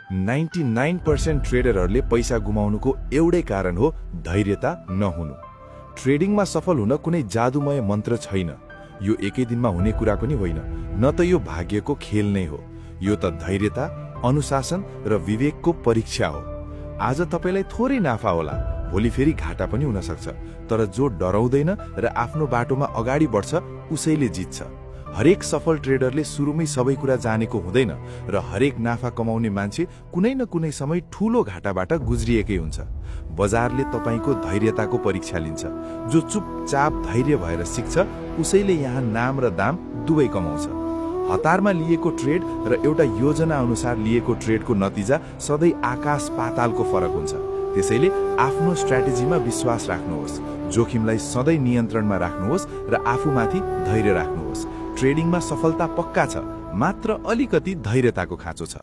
99% ट्रेडरहरूले पैसा गुमाउनुको एउटै कारण हो धैर्यता नहुनु। ट्रेडिङमा सफल हुन कुनै जादुमय मन्त्र छैन। यो एकै दिनमा हुने कुरा पनि होइन, न त यो भाग्यको खेल नै हो। यो त धैर्यता, अनुशासन र विवेकको परीक्षा हो। आज तपाईलाई थोरै नाफा होला, भोलि फेरि घाटा पनि हुन सक्छ, तर जो डराउँदैन र आफ्नो बाटोमा अगाडि बढ्छ उसैले जित्छ। हरेक सफल ट्रेडरले सुरुमै सबै कुरा जानेको हुँदैन र हरेक नाफा कमाउने मान्छे कुनै न कुनै समय ठूलो घाटाबाट गुज्रिएकै हुन्छ। बजारले तपाईको धैर्यताको परीक्षा लिन्छ। जो चुपचाप धैर्य भएर सिक्छ उसैले यहाँ नाम र दाम दुवै कमाउँछ। हतारमा लिएको ट्रेड र एउटा योजना अनुसार लिएको ट्रेडको नतिजा सधैँ आकाश पातालको फरक हुन्छ। त्यसैले आफ्नो स्ट्र्याटेजीमा विश्वास राख्नुहोस्, जोखिमलाई सधैँ नियन्त्रणमा राख्नुहोस् र आफूमाथि धैर्य राख्नुहोस्। ट्रेडिङमा सफलता पक्का छ, मात्र अलिकति धैर्यताको खाँचो छ।